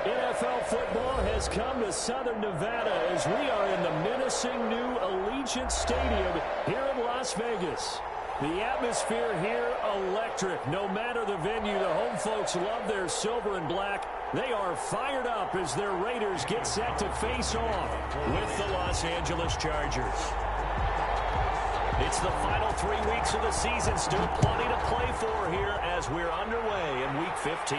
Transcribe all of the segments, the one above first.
NFL football has come to Southern Nevada as we are in the menacing new Allegiant Stadium here in Las Vegas. The atmosphere here, electric. No matter the venue, the home folks love their silver and black. They are fired up as their Raiders get set to face off with the Los Angeles Chargers. It's the final 3 weeks of the season. Still plenty to play for here as we're underway in Week 15.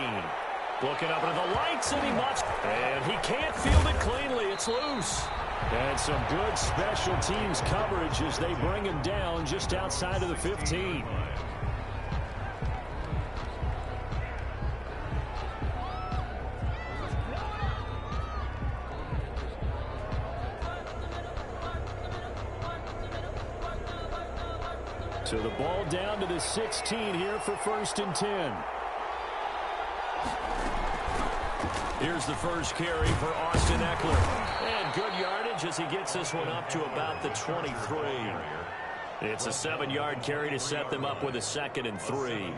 Looking up into the lights, and he can't field it cleanly. It's loose. And some good special teams coverage as they bring him down just outside of the 15. So the ball down to the 16 here for 1st and 10. Here's the first carry for Austin Ekeler. And good yardage as he gets this one up to about the 23. It's a 7-yard carry to set them up with a 2nd and 3.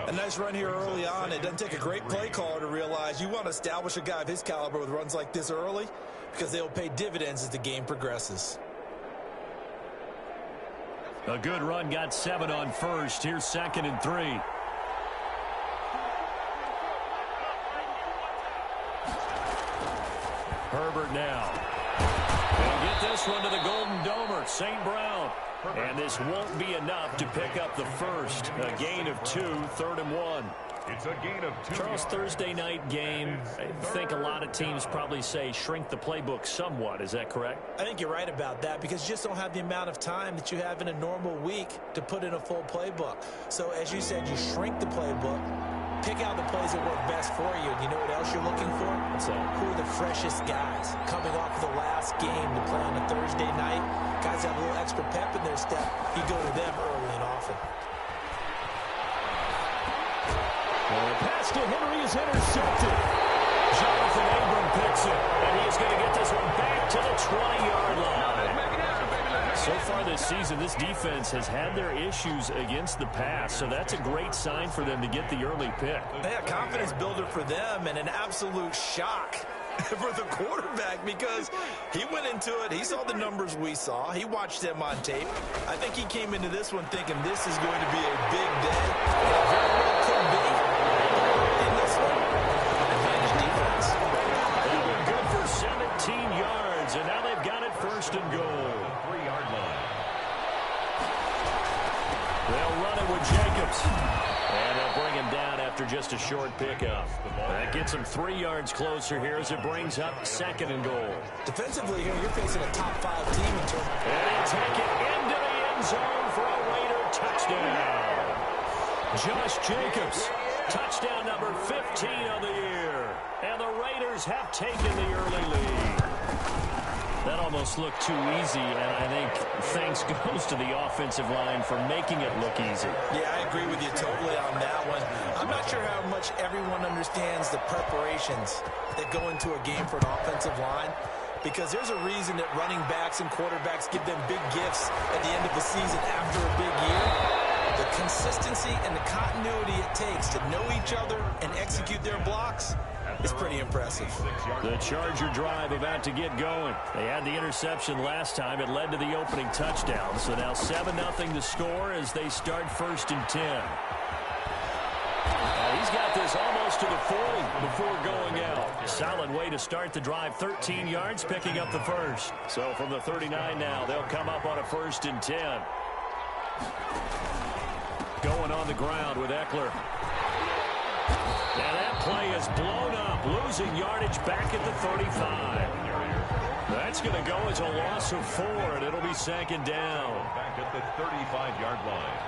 A nice run here early on. It doesn't take a great play caller to realize you want to establish a guy of his caliber with runs like this early because they'll pay dividends as the game progresses. A good run, got 7 on first. Here's 2nd and 3. Herbert now. They'll get this one to the Golden Domer, St. Brown. And this won't be enough to pick up the first. A gain of 2, 3rd and 1. It's a gain of 2. Charles, Thursday night game, I think a lot of teams probably say shrink the playbook somewhat. Is that correct? I think you're right about that because you just don't have the amount of time that you have in a normal week to put in a full playbook. So as you said, you shrink the playbook, pick out the plays that work best for you. And you know what else you're looking for? What's that? Who are the freshest guys coming off the last game to play on a Thursday night? Guys have a little extra pep in their step. You go to them early and often. The pass to Henry is intercepted. Jonathan Abram picks it, and he is going to get this one back to the 20-yard line. So far this season, this defense has had their issues against the pass, so that's a great sign for them to get the early pick. Yeah, confidence builder for them and an absolute shock for the quarterback because he went into it. He saw the numbers we saw. He watched them on tape. I think he came into this one thinking this is going to be a big day. And it very well could be. In this one, advantage defense. They've been good for 17 yards, and now they've got it 1st and goal. 3-yard line. They'll run it with Jacobs. And they'll bring him down after just a short pickup. That gets him 3 yards closer here as it brings up 2nd and goal. Defensively here, you're facing a top-5 team in terms. And they take it into the end zone for a Raider touchdown. Josh Jacobs, touchdown number 15 of the year. And the Raiders have taken the early lead. That almost looked too easy, and I think thanks goes to the offensive line for making it look easy. Yeah, I agree with you totally on that one. I'm not sure how much everyone understands the preparations that go into a game for an offensive line, because there's a reason that running backs and quarterbacks give them big gifts at the end of the season after a big year. The consistency and the continuity it takes to know each other and execute their blocks is pretty impressive. The Charger drive about to get going. They had the interception last time. It led to the opening touchdown. So now 7-0 to score as they start 1st and 10. He's got this almost to the 40 before going out. Solid way to start the drive. 13 yards, picking up the first. So from the 39 now, they'll come up on a 1st and 10. Going on the ground with Ekeler. And that play is blown up, losing yardage back at the 35. That's going to go as a loss of 4, and it'll be second down. Back at the 35-yard line.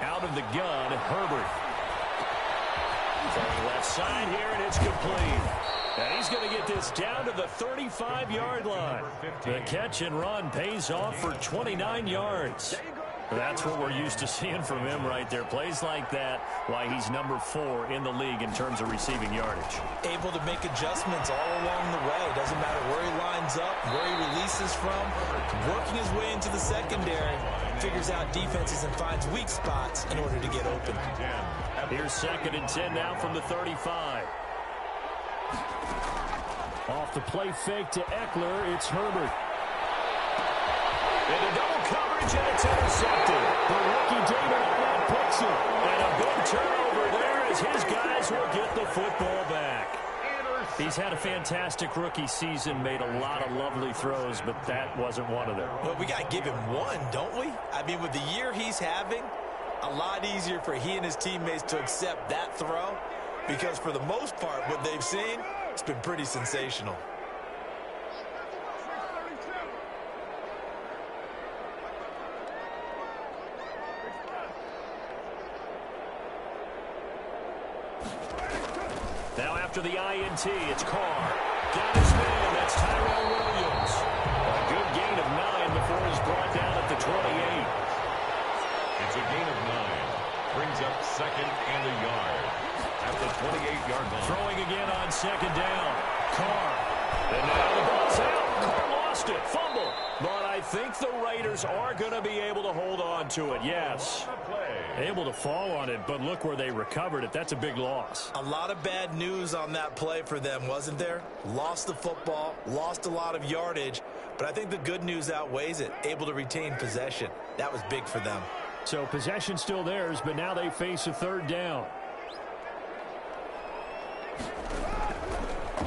Out of the gun, Herbert. From the left side here, and it's complete. And he's going to get this down to the 35-yard line. The catch and run pays off for 29 yards. That's what we're used to seeing from him right there. Plays like that, why he's number 4 in the league in terms of receiving yardage. Able to make adjustments all along the way. Doesn't matter where he lines up, where he releases from. Working his way into the secondary. Figures out defenses and finds weak spots in order to get open. Here's 2nd and 10 now from the 35. Off the play fake to Eckler, it's Herbert. Into double coverage, and it's intercepted. The rookie David Arnett picks it. And a big turnover there as his guys will get the football back. He's had a fantastic rookie season, made a lot of lovely throws, but that wasn't one of them. Well, we got to give him one, don't we? I mean, with the year he's having, a lot easier for he and his teammates to accept that throw, because for the most part, what they've seen, it's been pretty sensational. Now after the INT, it's Carr. Got his man, that's Tyrell Williams. A good gain of 9 before he's brought down at the 28. It's a gain of 9. Brings up 2nd and a yard. At the 28-yard line. Throwing again on 2nd down. Carr. And now the ball's out. Carr lost it. Fumble. But I think the Raiders are going to be able to hold on to it. Yes. Able to fall on it, but look where they recovered it. That's a big loss. A lot of bad news on that play for them, wasn't there? Lost the football, lost a lot of yardage, but I think the good news outweighs it. Able to retain possession. That was big for them. So possession still theirs, but now they face a 3rd down.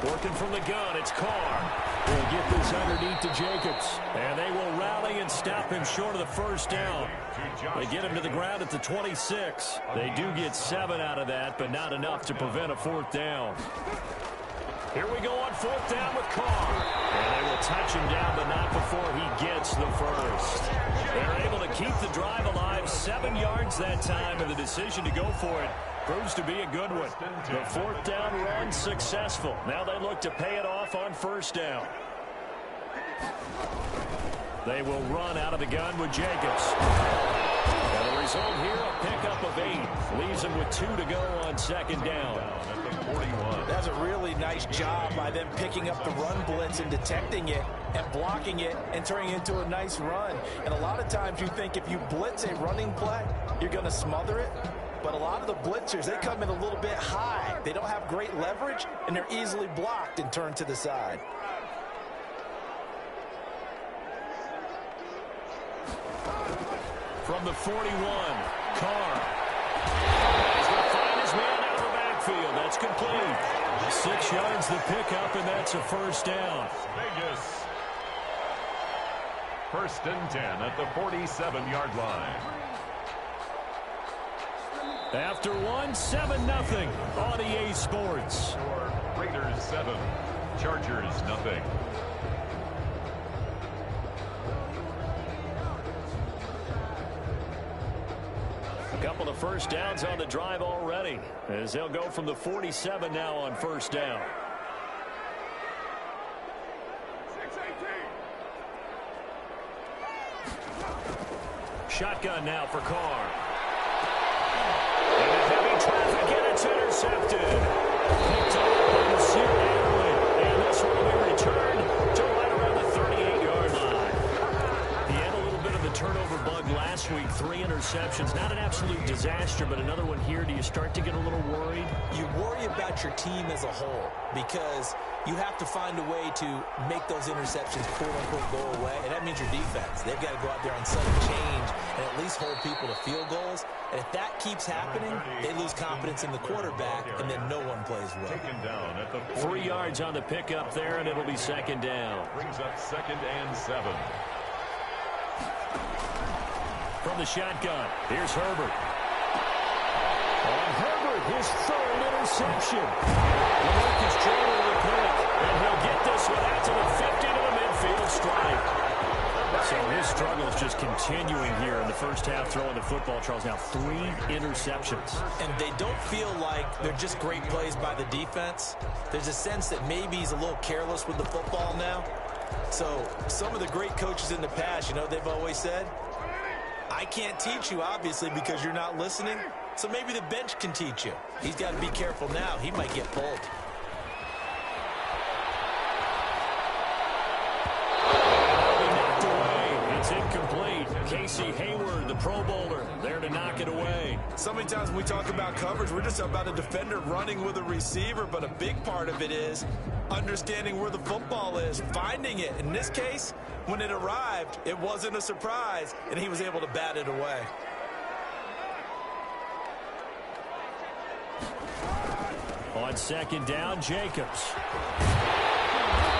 Working from the gun, it's Carr. They'll get this underneath to Jacobs. And they will rally and stop him short of the 1st down. They get him to the ground at the 26. They do get 7 out of that, but not enough to prevent a 4th down. Here we go on 4th down with Carr. And they will touch him down, but not before he gets the 1st. They're able to keep the drive alive, 7 yards that time, and the decision to go for it proves to be a good one. The 4th down run successful. Now they look to pay it off on 1st down. They will run out of the gun with Jacobs. And the result here, a pickup of 8. Leaves them with 2 to go on 2nd down. That's a really nice job by them picking up the run blitz and detecting it and blocking it and turning it into a nice run. And a lot of times you think if you blitz a running play, you're going to smother it. But a lot of the blitzers, they come in a little bit high. They don't have great leverage, and they're easily blocked and turned to the side. From the 41, Carr. He's going to find his man out of the backfield. That's complete. 6 yards the pickup, and that's a 1st down. Vegas. 1st and 10 at the 47-yard line. After one, 7-0 on EA Sports. Raiders 7, Chargers 0. A couple of 1st downs on the drive already, as they'll go from the 47 now on 1st down. Shotgun now for Carr. And a heavy traffic, and it's intercepted. Picked up by Nasir Adderley. And this one will be returned to right around the 38-yard line. He had a little bit of the turnover bug last week. 3 interceptions. Not an absolute disaster, but another one here. Do you start to get a little worried? You worry about your team as a whole because you have to find a way to make those interceptions quote-unquote go away, and that means your defense. They've got to go out there on sudden change and at least hold people to field goals. And if that keeps happening, they lose confidence in the quarterback, and then no one plays well. Taken down at the 3 yards on the pickup there, and it'll be 2nd down. Brings up 2nd and 7. From the shotgun, here's Herbert. On Herbert. interception. Lamarcus Joyner with a pick, and he'll get this one out to the 50 to the midfield stripe. So his struggles just continuing here in the first half throwing the football, Charles. Now 3 interceptions. And they don't feel like they're just great plays by the defense. There's a sense that maybe he's a little careless with the football now. So some of the great coaches in the past, you know, they've always said, I can't teach you, obviously, because you're not listening. So maybe the bench can teach you. He's got to be careful now. He might get pulled. It's incomplete. Casey Hayward, the Pro Bowler, there to knock it away. So many times when we talk about coverage, we're just about a defender running with a receiver, but a big part of it is understanding where the football is, finding it. In this case, when it arrived, it wasn't a surprise, and he was able to bat it away. On second down, Jacobs.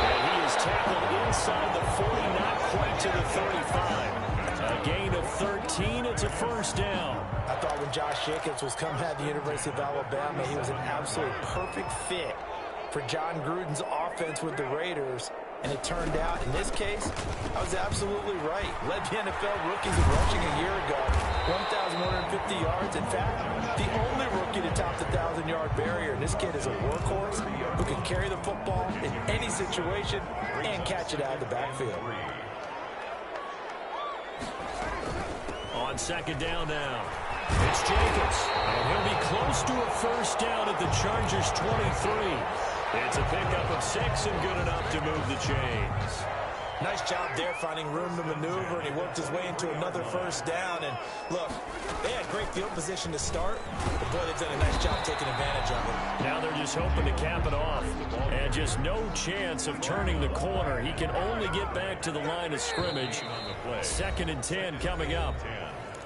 And he is tackled inside the 40, not quite to the 35. A gain of 13, it's a first down. I thought when Josh Jacobs was coming out of the University of Alabama, he was an absolute perfect fit for John Gruden's offense with the Raiders. And it turned out, in this case, I was absolutely right. Led the NFL rookies in rushing a year ago, 1,150 yards. In fact, the only rookie to top the 1,000-yard barrier. And this kid is a workhorse who can carry the football in any situation and catch it out of the backfield. On second down now, it's Jacobs. And he'll be close to a first down at the Chargers' 23. It's a pickup of 6 and good enough to move the chains. Nice job there finding room to maneuver, and he worked his way into another first down. And look, they had great field position to start, but boy, they've done a nice job taking advantage of it. Now they're just hoping to cap it off. And just no chance of turning the corner. He can only get back to the line of scrimmage. 2nd and 10 coming up.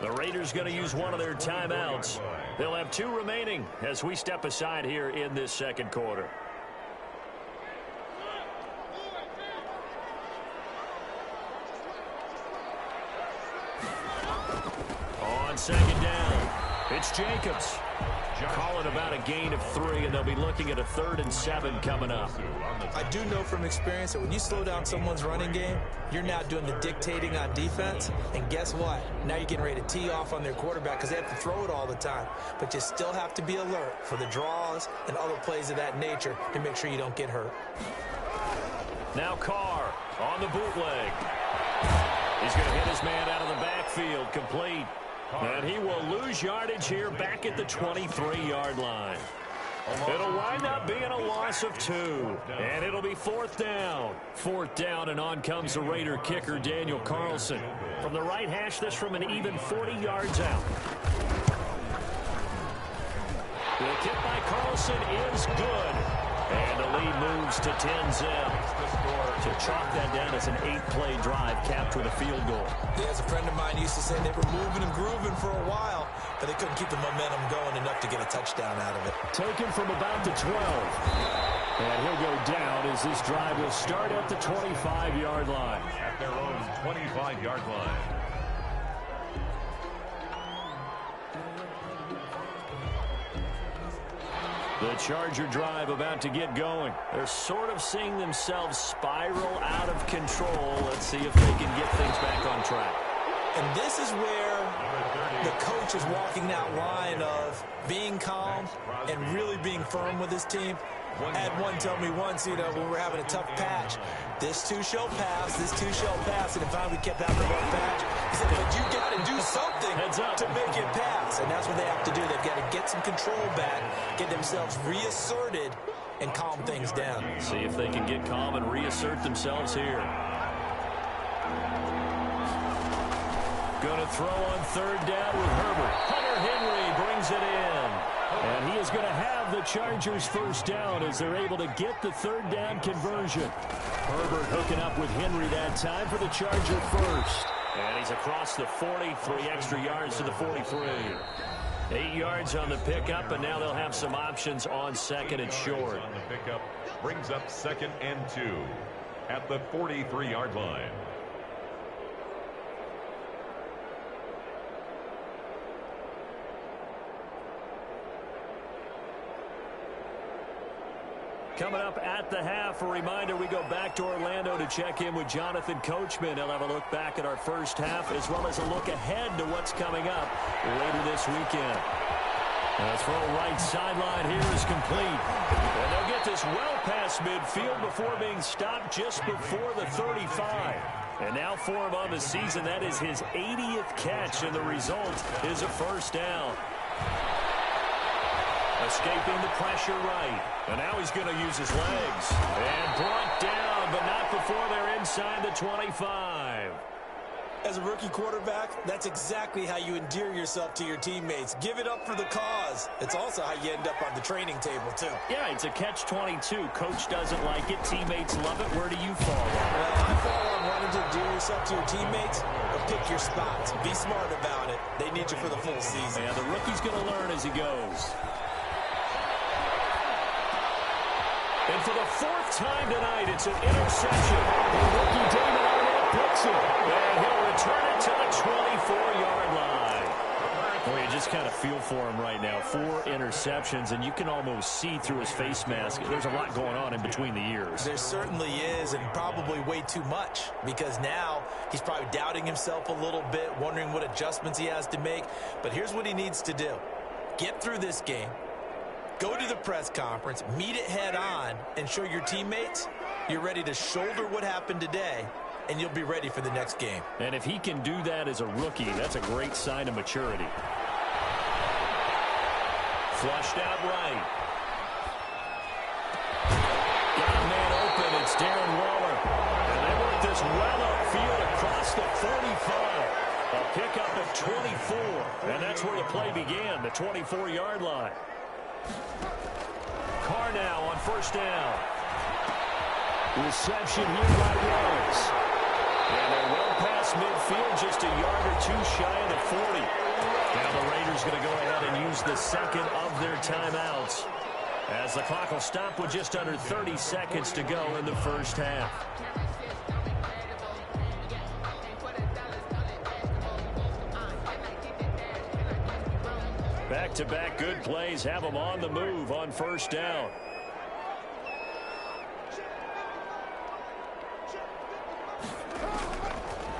The Raiders going to use one of their timeouts. They'll have 2 remaining as we step aside here in this second quarter. On second down, it's Jacobs. Calling about a gain of 3, and they'll be looking at a 3rd and 7 coming up. I do know from experience that when you slow down someone's running game, you're now doing the dictating on defense. And guess what? Now you're getting ready to tee off on their quarterback because they have to throw it all the time. But you still have to be alert for the draws and other plays of that nature to make sure you don't get hurt. Now Carr on the bootleg. He's going to hit his man out of the backfield, complete. And he will lose yardage here back at the 23-yard line. It'll wind up being a loss of 2. And it'll be 4th down. 4th down, and on comes the Raider kicker, Daniel Carlson. From the right hash, this from an even 40 yards out. The kick by Carlson is good. And the lead moves to 10-0. To chalk that down as an 8-play drive capped with a field goal. Yeah, as a friend of mine used to say, they were moving and grooving for a while, but they couldn't keep the momentum going enough to get a touchdown out of it. Taken from about the 12. And he'll go down as this drive will start at the 25-yard line. At their own 25-yard line. The Charger drive about to get going. They're sort of seeing themselves spiral out of control. Let's see if they can get things back on track. And this is where the coach is walking that line of being calm and really being firm with his team. I had one tell me once, you know, when we were having a tough patch, this too shall pass, this too shall pass. And if we kept having a rough patch, he said, but you got to do something to make it pass. And that's what they have to do. They've got to get some control back, get themselves reasserted, and calm things down. See if they can get calm and reassert themselves here. Going to throw on 3rd down with Herbert. Hunter Henry brings it in. And he is going to have the Chargers first down as they're able to get the 3rd down conversion. Herbert hooking up with Henry that time for the Charger first. And he's across the 40, 3 extra yards to the 43. 8 yards on the pickup, and now they'll have some options on 2nd and short. On the pickup brings up 2nd and 2 at the 43-yard line. Coming up at the half, a reminder, we go back to Orlando to check in with Jonathan Coachman. He'll have a look back at our first half as well as a look ahead to what's coming up later this weekend. The throw right sideline here is complete. And they'll get this well past midfield before being stopped just before the 35. And now for him on the season, that is his 80th catch, and the result is a first down. Escaping the pressure right. And now he's going to use his legs. And brought down, but not before they're inside the 25. As a rookie quarterback, that's exactly how you endear yourself to your teammates. Give it up for the cause. It's also how you end up on the training table, too. Yeah, it's a catch-22. Coach doesn't like it. Teammates love it. Where do you fall on? Well, I fall on wanting to endear yourself to your teammates, but pick your spots. Be smart about it. They need you for the full season. Yeah, the rookie's going to learn as he goes. And for the fourth time tonight, it's an interception. The rookie David Arnett picks it. And he'll return it to the 24-yard line. Well, you just kind of feel for him right now. 4 interceptions, and you can almost see through his face mask. There's a lot going on in between the ears. There certainly is, and probably way too much, because now he's probably doubting himself a little bit, wondering what adjustments he has to make. But here's what he needs to do. Get through this game. Go to the press conference, meet it head on, and show your teammates you're ready to shoulder what happened today, and you'll be ready for the next game. And if he can do that as a rookie, that's a great sign of maturity. Flushed out right. Got a man open. It's Darren Waller. And they work this well upfield across the 35. A pickup of 24. And that's where the play began, the 24-yard line. Carr now on first down. Reception here by Rose. And they're well past midfield, just a yard or two shy of the 40. Now the Raiders going to go ahead and use the second of their timeouts, as the clock will stop with just under 30 seconds to go in the first half. Back-to-back good plays have them on the move on first down.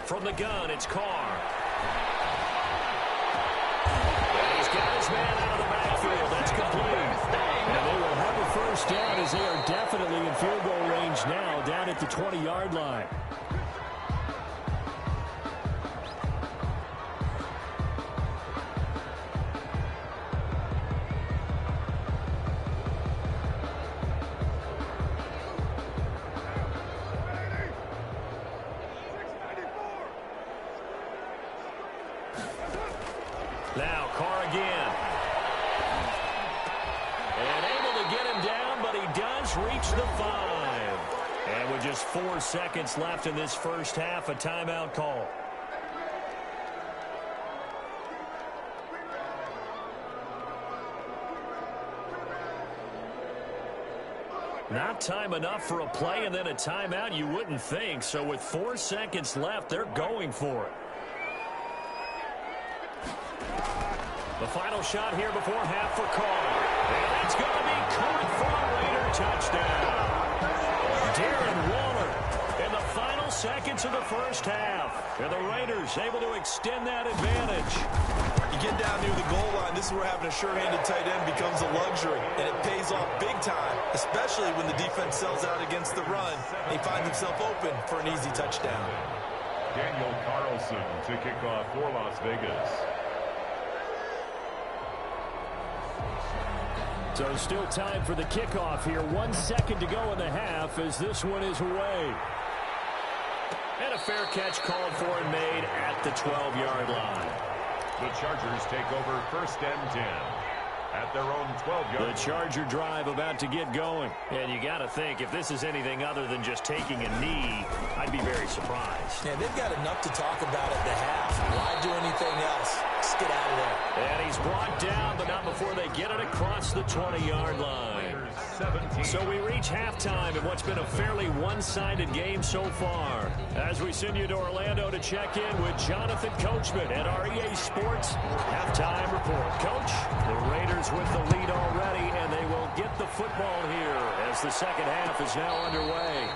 From the gun, it's Carr. And he's got his man out of the backfield. That's complete. And they will have a first down as they are definitely in field goal range now, down at the 20-yard line. Now, Carr again. And able to get him down, but he does reach the 5. And with just 4 seconds left in this first half, a timeout call. Not time enough for a play and then a timeout, you wouldn't think. So with 4 seconds left, they're going for it. The final shot here before half for Carr. And it's going to be caught for a Raider touchdown. Darren Waller in the final seconds of the first half. And the Raiders able to extend that advantage. You get down near the goal line, this is where having a sure-handed tight end becomes a luxury. And it pays off big time, especially when the defense sells out against the run. He finds himself open for an easy touchdown. Daniel Carlson to kick off for Las Vegas. So still time for the kickoff here. 1 second to go in the half as this one is away. And a fair catch called for and made at the 12-yard line. The Chargers take over first and 10 at their own 12-yard. The Charger drive about to get going. And you got to think, if this is anything other than just taking a knee, I'd be very surprised. Yeah, they've got enough to talk about at the half. Why do anything else? Just get out of there. And he's brought down, but not before they get it across the 20-yard line. 17. So we reach halftime in what's been a fairly one-sided game so far. As we send you to Orlando to check in with Jonathan Coachman at our EA Sports Halftime Report. Coach, the Raiders with the lead already, and they will get the football here as the second half is now underway.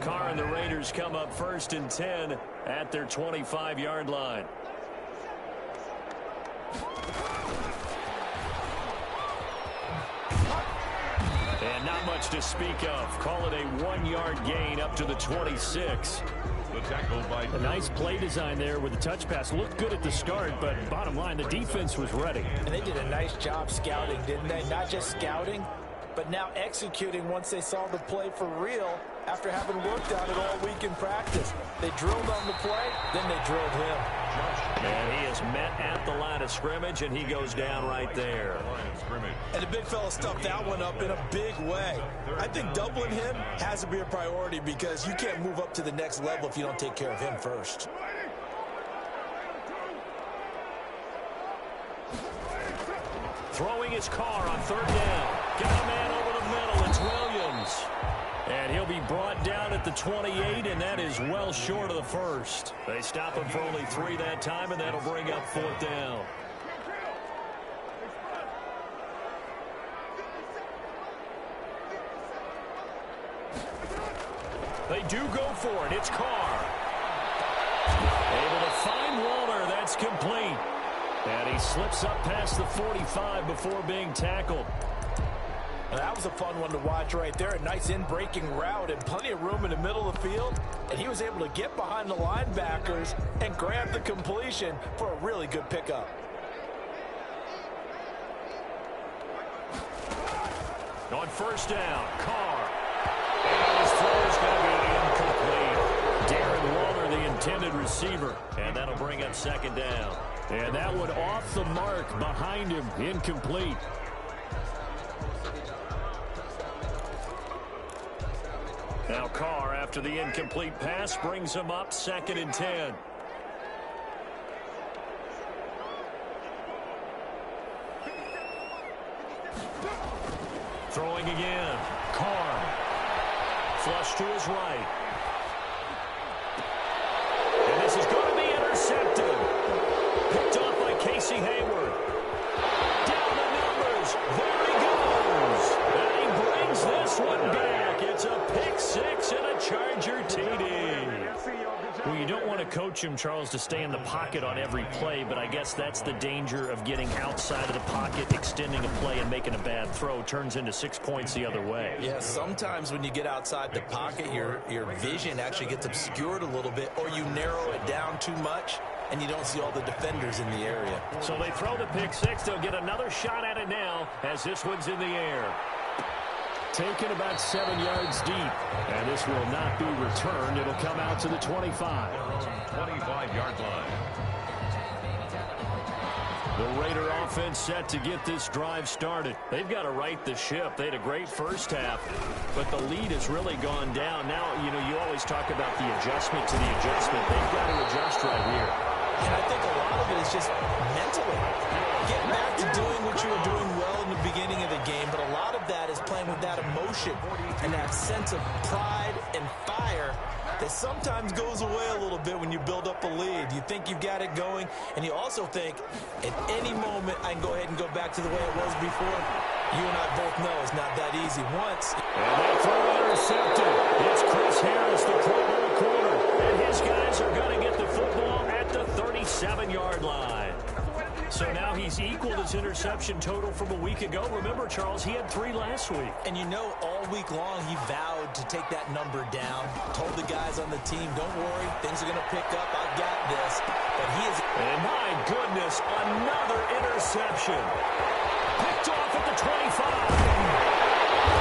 Carr and the Raiders come up 1st and 10 at their 25-yard line. And not much to speak of. Call it a 1-yard gain up to the 26. The tackle by a nice play design there with the touch pass. Looked good at the start, but bottom line, the defense was ready. And they did a nice job scouting, didn't they? Not just scouting, but now executing once they saw the play for real after having worked on it all week in practice. They drilled on the play, then they drilled him. And he is met at the line of scrimmage, and he goes down right there. And the big fella stuffed that one up in a big way. I think doubling him has to be a priority because you can't move up to the next level if you don't take care of him first. Throwing his Carr on 3rd down. Got a man over the middle. It's Williams. And he'll be brought down at the 28, and that is well short of the first. They stop him for only 3 that time, and that'll bring up 4th down. They do go for it. It's Carr. Able to find Waller. That's complete. And he slips up past the 45 before being tackled. That was a fun one to watch right there. A nice in-breaking route and plenty of room in the middle of the field. And he was able to get behind the linebackers and grab the completion for a really good pickup. On 1st down, Carr. And his throw is going to be incomplete. Darren Waller, the intended receiver. And that'll bring up 2nd down. And that one off the mark behind him, incomplete. Now Carr, after the incomplete pass, brings him up 2nd and 10. Throwing again. Carr. Flush to his right. And this is going to be intercepted. Picked off by Casey Hayward. Down the numbers. There he goes. And he brings this one back. It's a pick 6 and a Charger TD. Well, you don't want to coach him, Charles, to stay in the pocket on every play, but I guess that's the danger of getting outside of the pocket, extending a play, and making a bad throw. Turns into 6 points the other way. Yeah, sometimes when you get outside the pocket, your vision actually gets obscured a little bit, or you narrow it down too much, and you don't see all the defenders in the area. So they throw the pick 6. They'll get another shot at it now as this one's in the air. Taken about 7 yards deep. And this will not be returned. It'll come out to the 25. 25-yard line. The Raider offense set to get this drive started. They've got to right the ship. They had a great first half, but the lead has really gone down. Now, you always talk about the adjustment to the adjustment. They've got to adjust right here. And I think a lot of it is just mentally. Getting back to doing what you were doing well in the beginning of the game, but a lot of that is playing with that emotion and that sense of pride and fire that sometimes goes away a little bit when you build up a lead. You think you've got it going, and you also think at any moment I can go ahead and go back to the way it was before. You and I both know it's not that easy. Once. And that throw intercepted. It's Chris Harris, the Pro Bowl corner, and his guys are going to get the football at the 37-yard line. So now he's equaled his interception total from a week ago. Remember, Charles, he had 3 last week. And all week long he vowed to take that number down. Told the guys on the team, don't worry, things are going to pick up. I've got this. But he is... And my goodness, another interception. Picked off at the 25.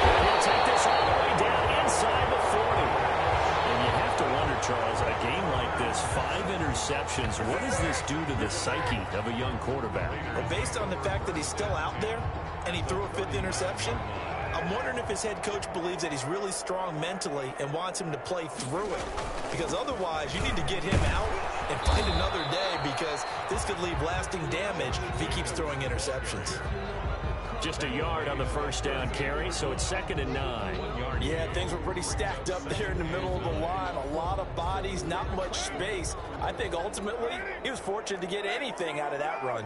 And he'll take this all the way down inside the 40. And you have to wonder, Charles, a game like this, 5 interceptions, what does this do to the psyche of a young quarterback? Well, based on the fact that he's still out there and he threw a 5th interception, I'm wondering if his head coach believes that he's really strong mentally and wants him to play through it. Because otherwise, you need to get him out and find another day, because this could leave lasting damage if he keeps throwing interceptions. Just a yard on the first down carry, so it's 2nd and 9. Yeah, things were pretty stacked up there in the middle of the line. A lot of bodies, not much space. I think ultimately he was fortunate to get anything out of that run.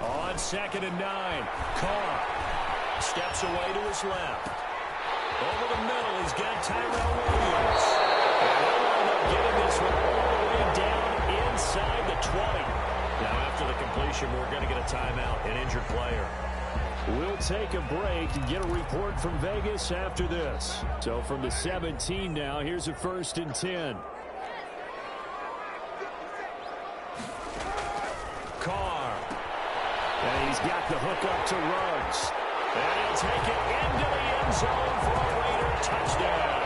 On 2nd and 9, Carr steps away to his left. Over the middle, he's got Tyrell Williams. And they'll wind up getting this one all the way down inside the 20. Now, after the completion, we're going to get a timeout, an injured player. We'll take a break and get a report from Vegas after this. So from the 17 now, here's a 1st and 10. Carr. And he's got the hook up to Ruggs. And he'll take it into the end zone for a Raider touchdown.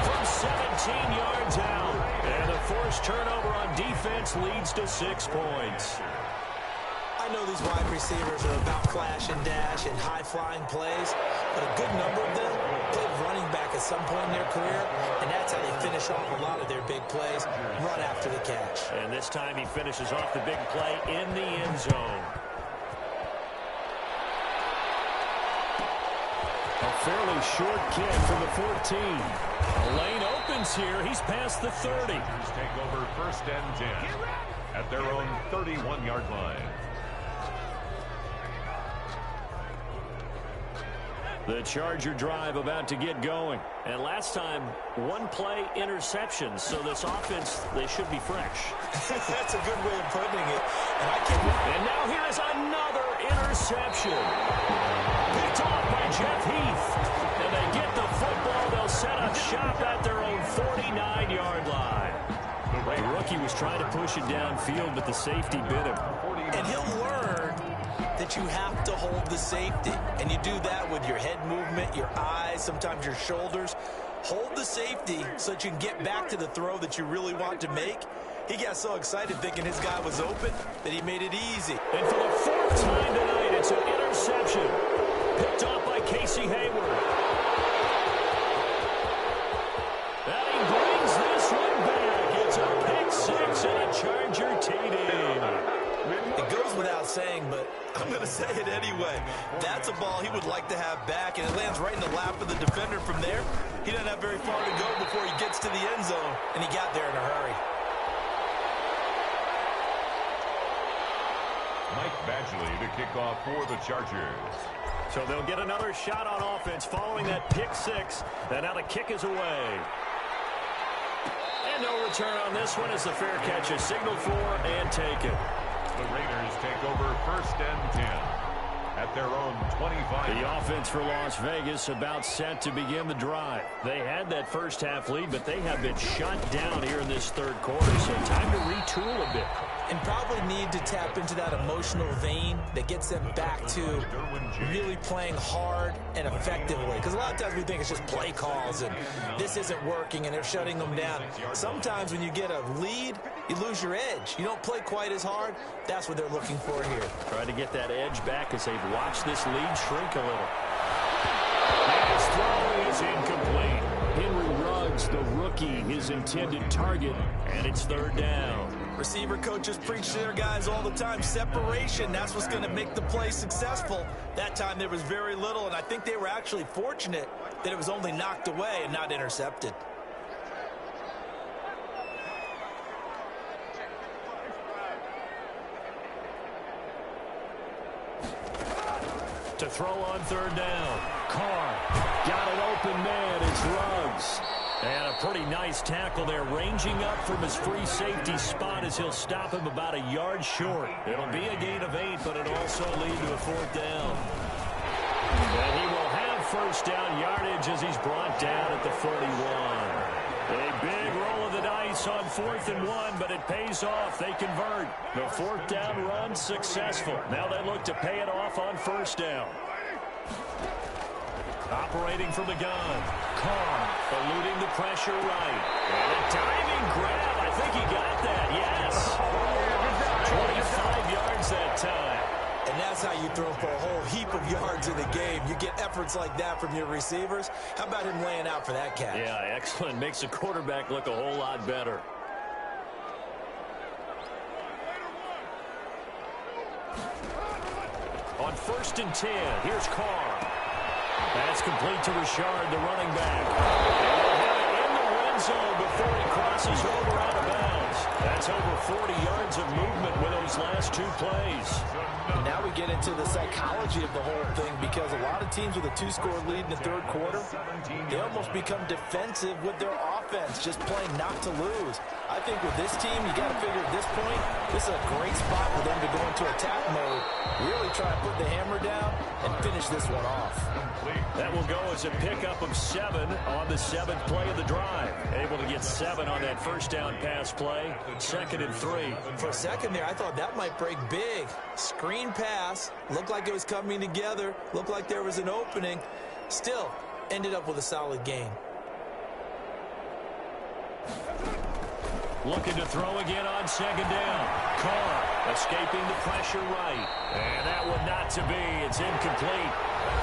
From 17 yards out. And the forced turnover on defense leads to 6 points. I know these wide receivers are about flash and dash and high-flying plays, but a good number of them played running back at some point in their career, and that's how they finish off a lot of their big plays, run after the catch. And this time he finishes off the big play in the end zone. A fairly short kick from the 14. The lane opens here. He's past the 30. Take over 1st and 10 at their own 31-yard line. The Charger drive about to get going. And last time, 1 play interception. So this offense, they should be fresh. That's a good way of putting it. And now here is another interception. Picked off by Jeff Heath. And they get the football. They'll set up shop at their own 49-yard line. The rookie was trying to push it downfield, but the safety bit him. And he'll learn that you have to hold the safety. And you do that with your head movement, your eyes, sometimes your shoulders. Hold the safety so that you can get back to the throw that you really want to make. He got so excited thinking his guy was open that he made it easy. And for the 4th time tonight, it's an interception. Picked off by Casey Hayward. And he brings this one back. It's a pick 6 and a Charger TD. It goes without saying, but I'm going to say it anyway. That's a ball he would like to have back, and it lands right in the lap of the defender from there. He doesn't have very far to go before he gets to the end zone, and he got there in a hurry. Mike Badgley to kick off for the Chargers. So they'll get another shot on offense following that pick 6. And now the kick is away. And no return on this one as the fair catch is signaled for and taken. The Raiders take over 1st and 10 at their own 25. The offense for Las Vegas about set to begin the drive. They had that first half lead, but they have been shut down here in this 3rd quarter, so time to retool a bit. And probably need to tap into that emotional vein that gets them back to really playing hard and effectively. Because a lot of times we think it's just play calls and this isn't working and they're shutting them down. Sometimes when you get a lead, you lose your edge. You don't play quite as hard. That's what they're looking for here. Trying to get that edge back as they've watched this lead shrink a little. His throw is incomplete. Henry Ruggs, the rookie, his intended target, and it's 3rd down. Receiver coaches preach to their guys all the time. Separation, that's what's going to make the play successful. That time there was very little, and I think they were actually fortunate that it was only knocked away and not intercepted. To throw on 3rd down. Carr got an open man. It's Ruggs. And a pretty nice tackle there, ranging up from his free safety spot as he'll stop him about a yard short. It'll be a gain of 8, but it'll also lead to a 4th down. And he will have 1st down yardage as he's brought down at the 41. A big roll of the dice on 4th and 1, but it pays off. They convert. The 4th down run successful. Now they look to pay it off on 1st down. Operating from the gun. Carr eluding the pressure right. And a diving grab. I think he got that. Yes. 25 yards that time. And that's how you throw for a whole heap of yards in the game. You get efforts like that from your receivers. How about him laying out for that catch? Yeah, excellent. Makes the quarterback look a whole lot better. 1st and 10. Here's Carr. That's complete to Richard, the running back. And they'll have it in the red zone before he crosses over out of bounds. That's over 40 yards of movement with those last 2 plays. And now we get into the psychology of the whole thing, because a lot of teams with a 2-score lead in the 3rd quarter, they almost become defensive with their offense, just playing not to lose. I think with this team, you got to figure at this point, this is a great spot for them to go into attack mode, really try to put the hammer down and finish this one off. That will go as a pickup of 7 on the 7th play of the drive. Able to get 7 on that 1st down pass play. 2nd and 3. For a second there, I thought that might break big. Screen pass. Looked like it was coming together. Looked like there was an opening. Still, ended up with a solid gain. Looking to throw again on 2nd down. Carr escaping the pressure right. And that one not to be. It's incomplete.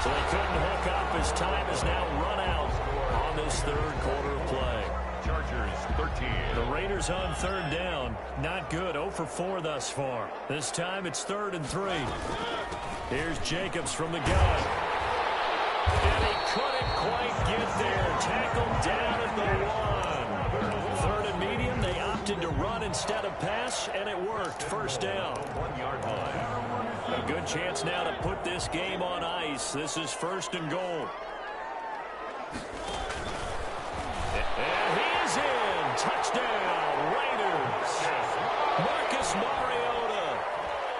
So they couldn't hook up as time has now run out on this 3rd quarter play. Chargers 13. The Raiders on 3rd down. Not good. 0 for 4 thus far. This time it's 3rd and 3. Here's Jacobs from the gun. And he couldn't quite get there. Tackled down at the 1. 3rd and medium. They opted to run instead of pass, and it worked. 1st down. 1 yard line. A good chance now to put this game on ice. This is 1st and goal. And he is in. Touchdown, Raiders. Marcus Mariota,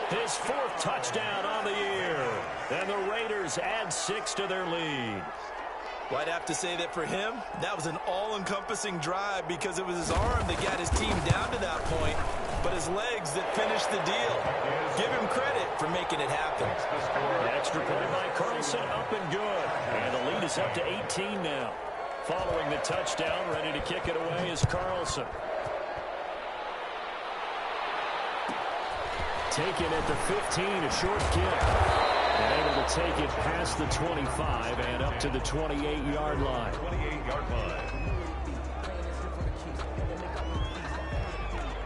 his 4th touchdown on the year. And the Raiders add 6 to their lead. Well, I'd have to say that for him, that was an all-encompassing drive, because it was his arm that got his team down to that point, but his legs that finished the deal. Give him credit for making it happen. The extra point by Carlson, up and good. And the lead is up to 18 now. Following the touchdown, ready to kick it away is Carlson. Taken at the 15, a short kick. And able to take it past the 25 and up to the 28-yard line. 28-yard line.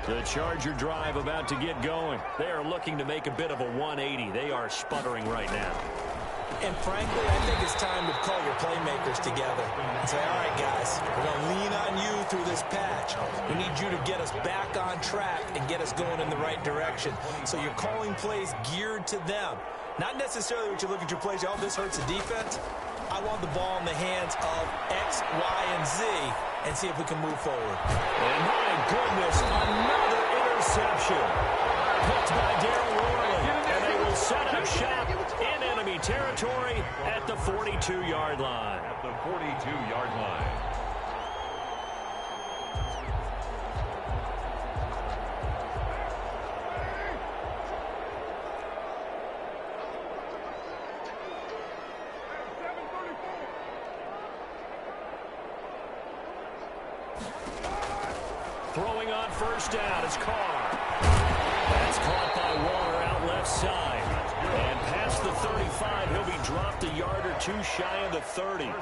The Charger drive about to get going. They are looking to make a bit of a 180. They are sputtering right now. And frankly, I think it's time to call your playmakers together and say, all right, guys, we're going to lean on you through this patch. We need you to get us back on track and get us going in the right direction. So you're calling plays geared to them. Not necessarily what you look at your plays, oh, this hurts the defense. I want the ball in the hands of X, Y, and Z and see if we can move forward. And my goodness, another interception. Picked by Darryl Worley. And they will set up shop in enemy territory at the 42-yard line. At the 42-yard line. Throwing on 1st down is Carr. That's caught by Waller out left side. And past the 35, he'll be dropped a yard or 2 shy of the 30.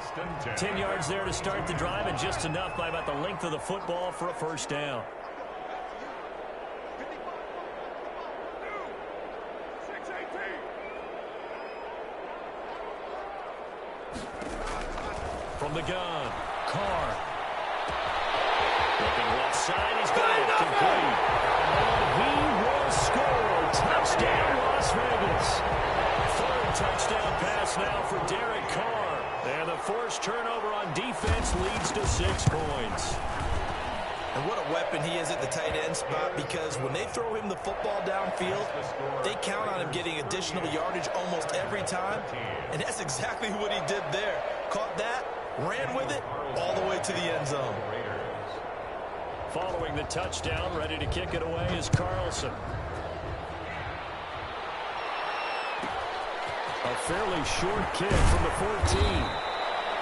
10 yards there to start the drive, and just enough by about the length of the football for a 1st down. From the gun, Carr. Looking left side, he's got it complete. And he will score. Touchdown, Las Vegas. 3rd touchdown pass now for Derek Carr. And the forced turnover on defense leads to 6 points. And what a weapon he is at the tight end spot, because when they throw him the football downfield, they count on him getting additional yardage almost every time. And that's exactly what he did there. Caught that, ran with it, all the way to the end zone. Following the touchdown, ready to kick it away is Carlson. A fairly short kick from the 14.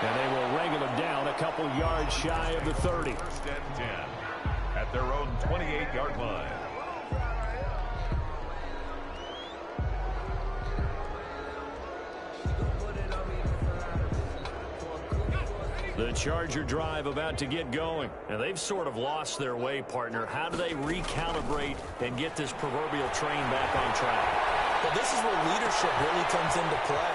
And they will wrangle him down a couple yards shy of the 30. 1st and 10 at their own 28-yard line. The Charger drive about to get going. And they've sort of lost their way, partner. How do they recalibrate and get this proverbial train back on track? Well, this is where leadership really comes into play.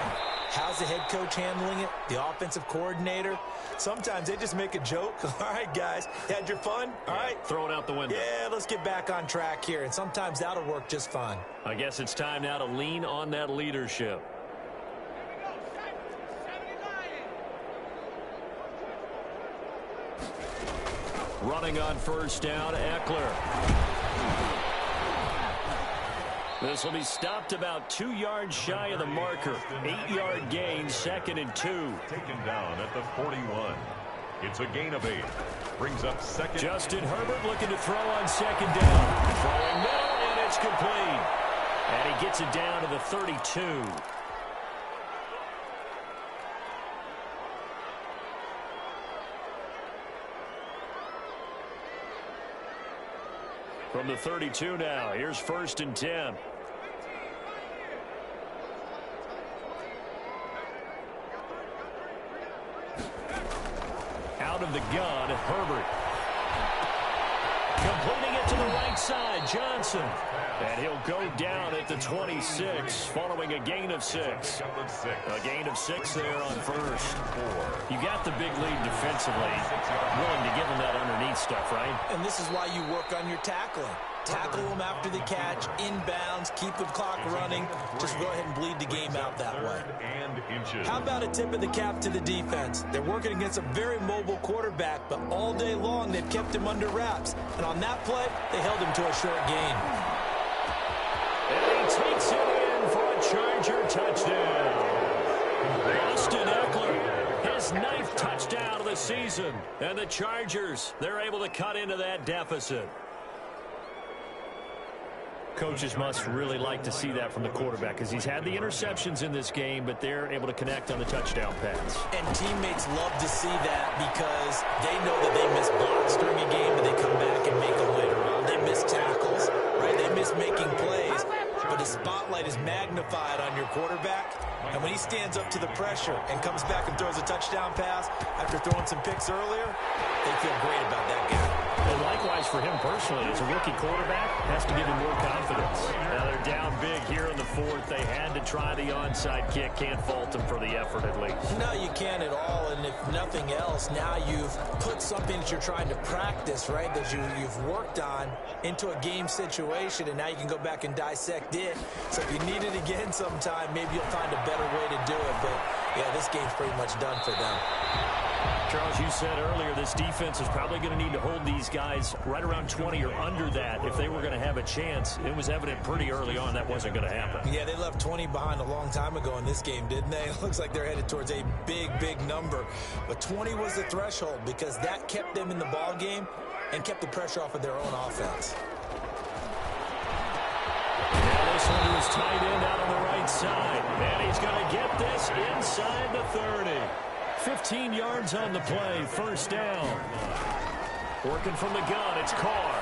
How's the head coach handling it? The offensive coordinator? Sometimes they just make a joke. All right, guys, had your fun? All right. Throw it out the window. Yeah, let's get back on track here. And sometimes that'll work just fine. I guess it's time now to lean on that leadership. Running on first down, Eckler. This will be stopped about 2 yards shy of the marker. 8-yard gain, 2nd and 2. Taken down at the 41. It's a gain of 8. Brings up second. Justin Herbert looking to throw on 2nd down. Throwing middle, and it's complete. And he gets it down to the 32. From the 32 now, here's 1st and 10. Out of the gun, Herbert. Completing it to the right side, Johnson. And he'll go down at the 26, following a gain of 6. A gain of 6 there on first. You got the big lead defensively. Willing to give him that underneath stuff, right? And this is why you work on your tackling. Tackle them after the catch, inbounds, keep the clock running. Just go ahead and bleed the game out that way. How about a tip of the cap to the defense? They're working against a very mobile quarterback, but all day long they've kept him under wraps. And on that play, they held him to a short gain. And he takes it in for a Charger touchdown. Austin Eckler, his 9th touchdown of the season. And the Chargers, they're able to cut into that deficit. Coaches must really like to see that from the quarterback because he's had the interceptions in this game, but they're able to connect on the touchdown pass. And teammates love to see that because they know that they miss blocks during a game, but they come back and make them later on. They miss tackles, right? They miss making plays, but the spotlight is magnified on your quarterback. And when he stands up to the pressure and comes back and throws a touchdown pass after throwing some picks earlier, they feel great about that guy. And likewise for him personally, as a rookie quarterback, has to give him more confidence. Now they're down big here in the 4th. They had to try the onside kick. Can't fault them for the effort at least. No, you can't at all. And if nothing else, now you've put something that you're trying to practice, right, that you've worked on into a game situation, and now you can go back and dissect it. So if you need it again sometime, maybe you'll find a better way to do it. But, yeah, this game's pretty much done for them. Charles, you said earlier this defense is probably going to need to hold these guys right around 20 or under that if they were going to have a chance. It was evident pretty early on that wasn't going to happen. Yeah, they left 20 behind a long time ago in this game, didn't they? It looks like they're headed towards a big, big number. But 20 was the threshold because that kept them in the ball game and kept the pressure off of their own offense. Now this one to his tight end out on the right side. And he's going to get this inside the 30. 15 yards on the play, 1st down. Working from the gun, it's Carr.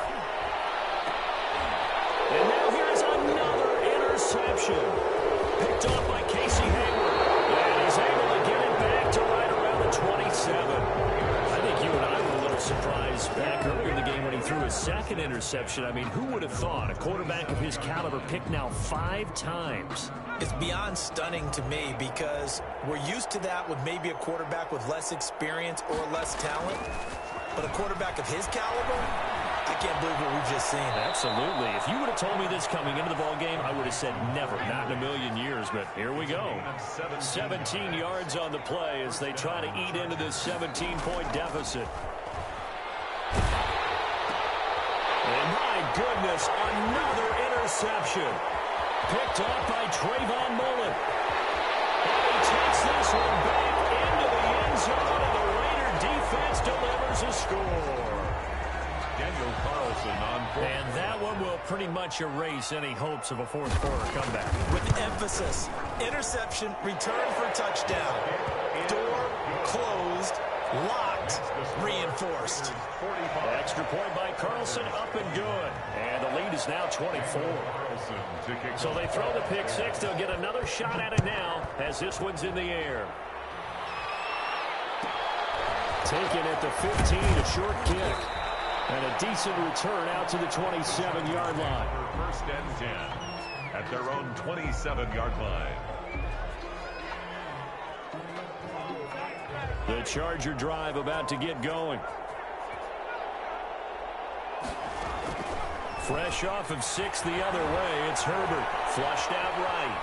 And now here's another interception. Picked off by Casey Hayward. And he's able to get it back to right around the 27. I think you and I were a little surprised back earlier in the game when he threw his 2nd interception. I mean, who would have thought a quarterback of his caliber picked now 5 times? It's beyond stunning to me because we're used to that with maybe a quarterback with less experience or less talent. But a quarterback of his caliber, I can't believe what we've just seen. Absolutely. If you would have told me this coming into the ball game, I would have said never, not in a million years. But here we go. 17 yards on the play as they try to eat into this 17-point deficit. And my goodness, another interception. Picked off by Trayvon Mullen. And he takes this one back into the end zone, and the Raider defense delivers a score. Daniel Carlson on 4th. And that one will pretty much erase any hopes of a 4th quarter comeback. With emphasis, interception, return for touchdown. Door closed, locked, reinforced. Extra point by Carlson, up and good. And the lead is now 24. So they throw the pick 6. They'll get another shot at it now as this one's in the air. Taken at the 15, a short kick. And a decent return out to the 27-yard line. 1st and 10. at their own 27-yard line. The Charger drive about to get going. Fresh off of 6 the other way, it's Herbert. Flushed out right.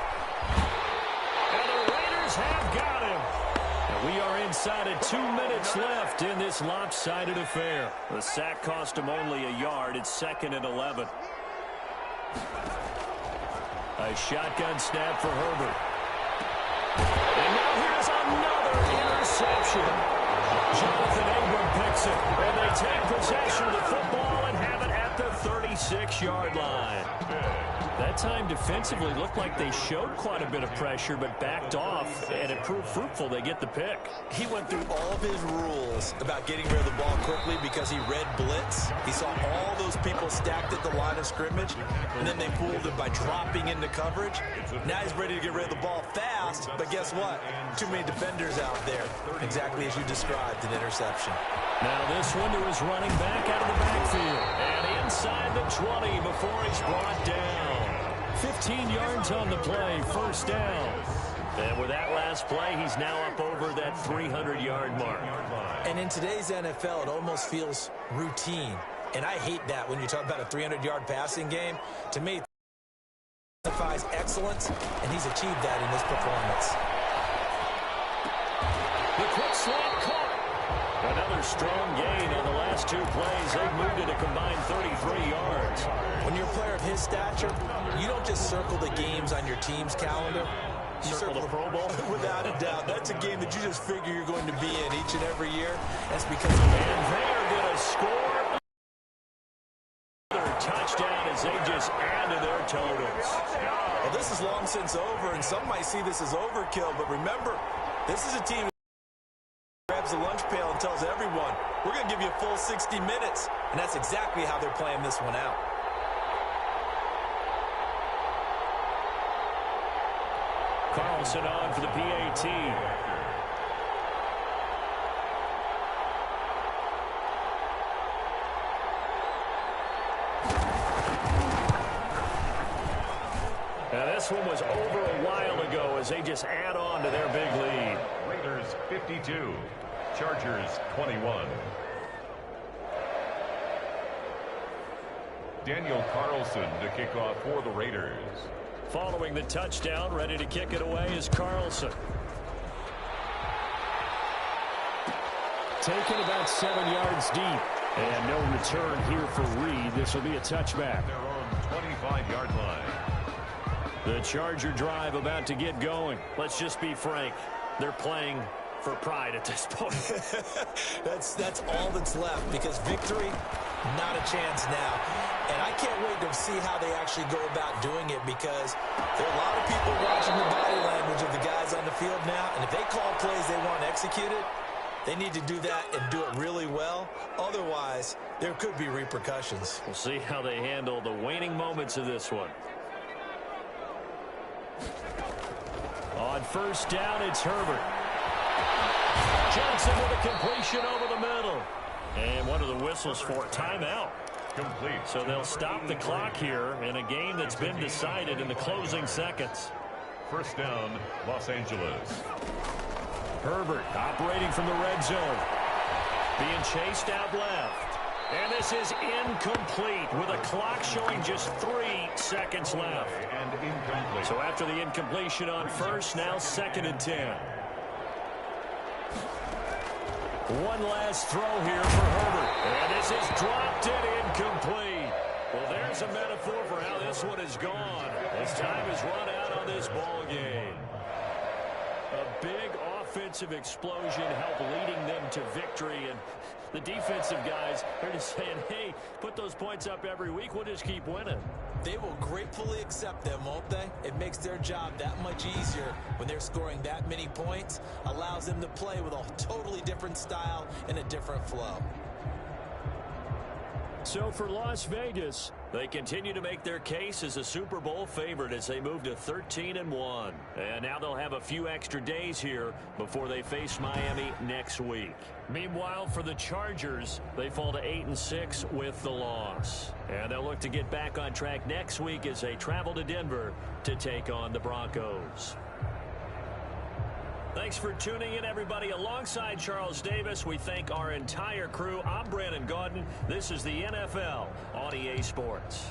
And the Raiders have got him. And we are inside of 2 minutes left in this lopsided affair. The sack cost him only a yard. It's 2nd and 11. A shotgun snap for Herbert. And now here's another interception. Jonathan Abram picks it. And they take possession of the football and have it at the 36-yard line. That time defensively looked like they showed quite a bit of pressure but backed off, and it proved fruitful. They get the pick. He went through all of his rules about getting rid of the ball quickly because he read blitz. He saw all those people stacked at the line of scrimmage, and then they fooled him by dropping into coverage. Now he's ready to get rid of the ball fast, but guess what? Too many defenders out there. Exactly as you described, an interception. Now this one to his running back out of the backfield. And inside the 20 before he's brought down. 15 yards on the play, first down. And with that last play, he's now up over that 300-yard mark. And in today's NFL, it almost feels routine. And I hate that when you talk about a 300-yard passing game. To me, it signifies excellence, and he's achieved that in his performance. The quick slant caught. Another strong gain on the last 2 plays. They've moved it a combined 33 yards. When you're a player of his stature, you don't just circle the games on your team's calendar. You circle the Pro Bowl? Without a doubt. That's a game that you just figure you're going to be in each and every year. That's because and they are going to score another touchdown as they just add to their totals. Well, this is long since over, and some might see this as overkill. But remember, this is a team that grabs the lunch pail and tells everyone, we're going to give you a full 60 minutes. And that's exactly how they're playing this one out. Carlson on for the PAT. Now this one was over a while ago as they just add on to their big lead. Raiders 52, Chargers 21. Daniel Carlson to kick off for the Raiders. Following the touchdown, ready to kick it away is Carlson. Taken about 7 yards deep. And no return here for Reed. This will be a touchback. Their own 25-yard line. The Charger drive about to get going. Let's just be frank. They're playing for pride at this point. That's all that's left, because victory, not a chance now. And I can't wait to see how they actually go about doing it, because there are a lot of people watching the body language of the guys on the field now, and if they call plays they want executed, they need to do that and do it really well. Otherwise, there could be repercussions. We'll see how they handle the waning moments of this one. On first down, it's Herbert. Johnson with a completion over the middle. And one of the whistles for timeout. Complete. So they'll stop the clock here in a game that's been decided in the closing seconds. First down, Los Angeles. Herbert operating from the red zone. Being chased out left. And this is incomplete with a clock showing just 3 seconds left. And incomplete. So after the incompletion on first, now 2nd and 10. One last throw here for Herbert. And this is dropped and incomplete. Well, there's a metaphor for how this one is gone. As time has run out on this ball game. A big offensive explosion helped leading them to victory. And the defensive guys are just saying, hey, put those points up every week. We'll just keep winning. They will gratefully accept them, won't they? It makes their job that much easier when they're scoring that many points. Allows them to play with a totally different style and a different flow. So for Las Vegas, They continue to make their case as a Super Bowl favorite as they move to 13-1. And now they'll have a few extra days here before they face Miami next week. Meanwhile, for the Chargers, they fall to 8-6 with the loss. And they'll look to get back on track next week as they travel to Denver to take on the Broncos. Thanks for tuning in, everybody. Alongside Charles Davis, we thank our entire crew. I'm Brandon Gaudin. This is the NFL on EA Sports.